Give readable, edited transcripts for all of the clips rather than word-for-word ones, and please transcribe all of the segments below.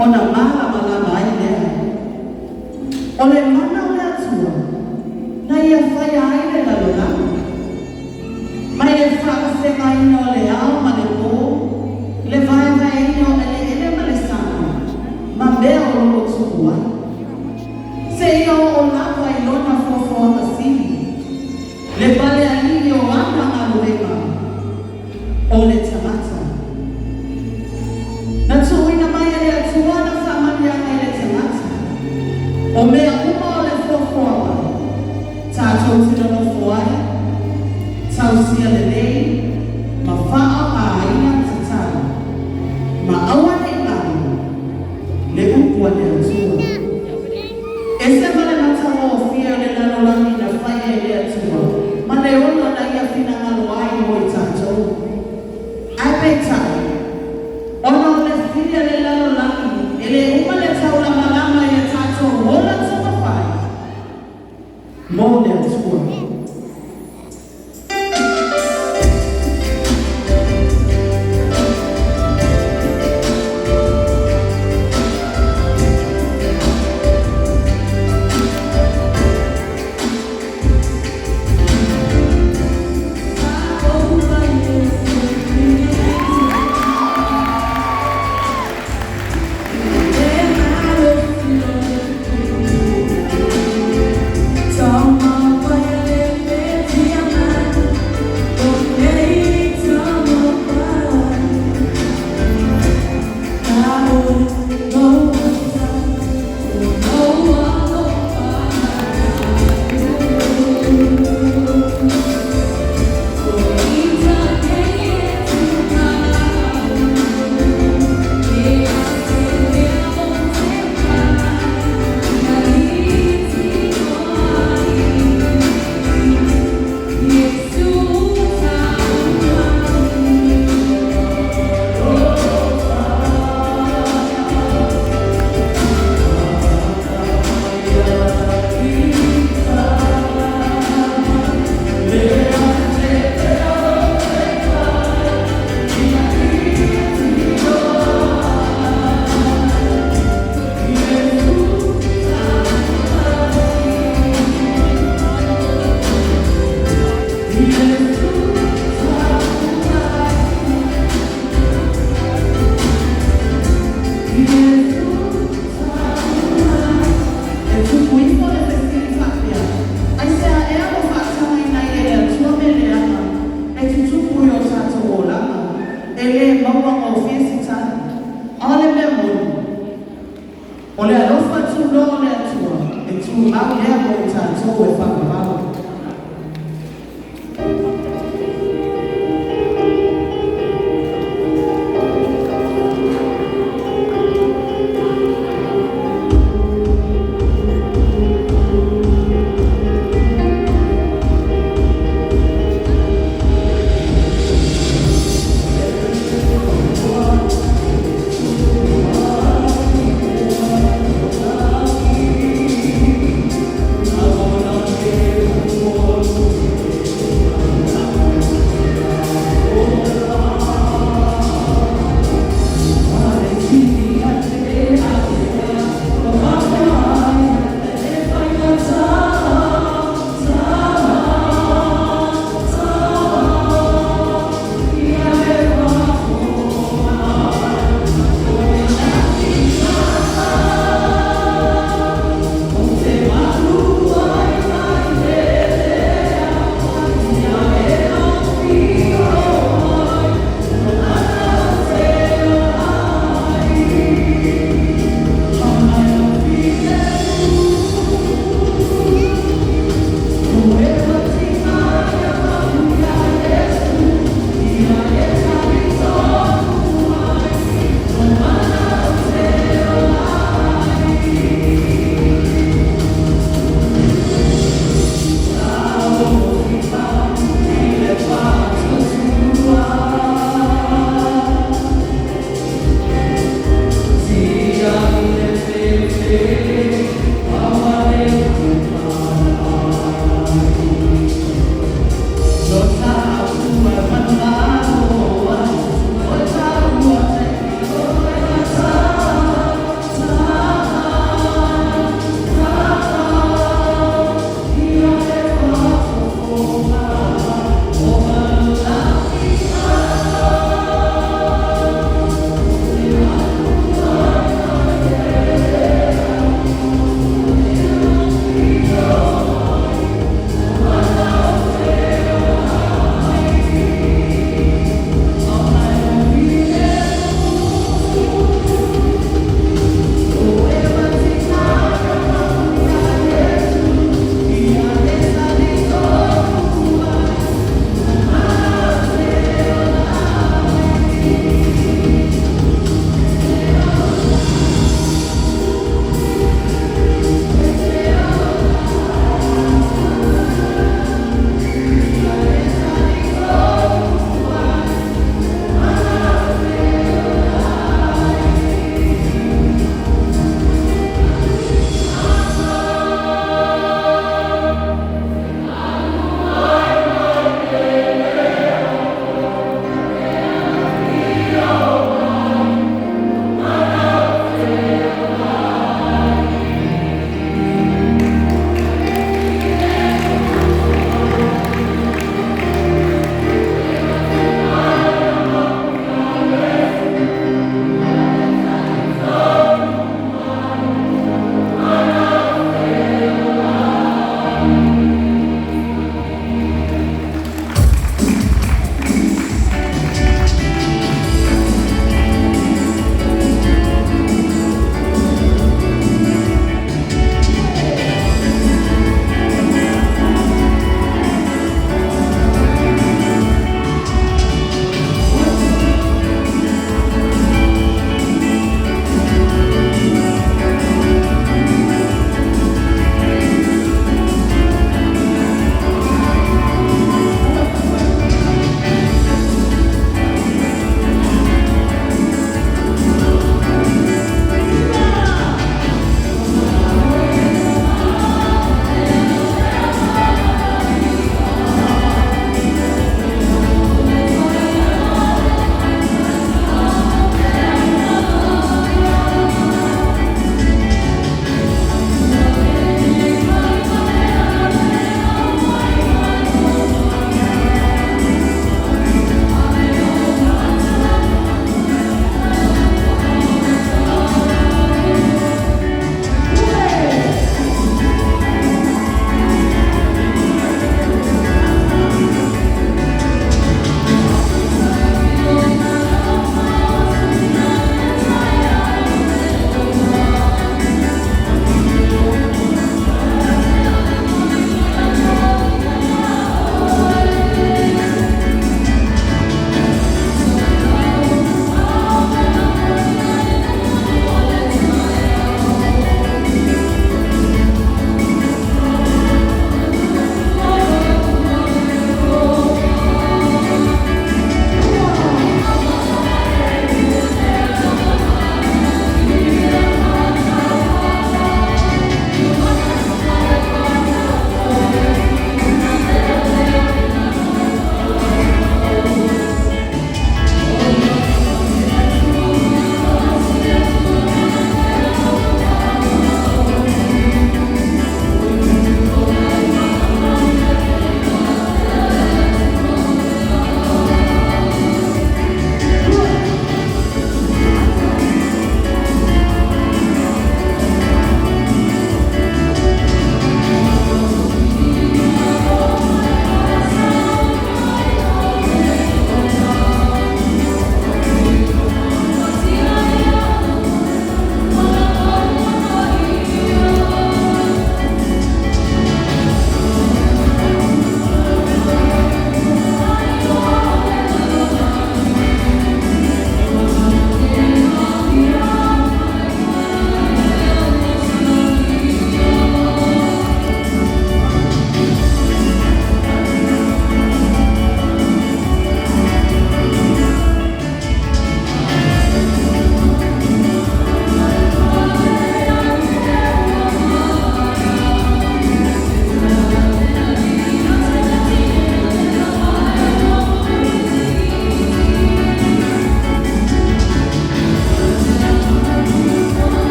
ona mala malama ai lea. O le mana o le atua, na ia whai ai le lalolanga. Mai e whakawhenga ina o le ao ma le pō, le vai ina o ele ma le sana, ma mea o lolo tukua. Se ia o lava i lona fofo a sili, le bale alini o ana aluema, o le tamata. Na tuina mai le atua na whamanianga i le tamata, o mea uma o le fofo a tātou tino no foai, tausia le lei, ma whaa a aina tatara, ma awa e ngai, le upua le atua. E se male matawa o fia le lalolangi na whaia e le atua, ma le ona na ia whina ngalo ai o i tātou. Ai peitai, ona o le fia le lalolangi, e le uma le taula malama i a tātou hola tuma whai, mō le atua. Ole alofa tu lo le atua, e tu au lea mo i tātou e whakawau. I wanna be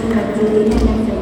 tunatoa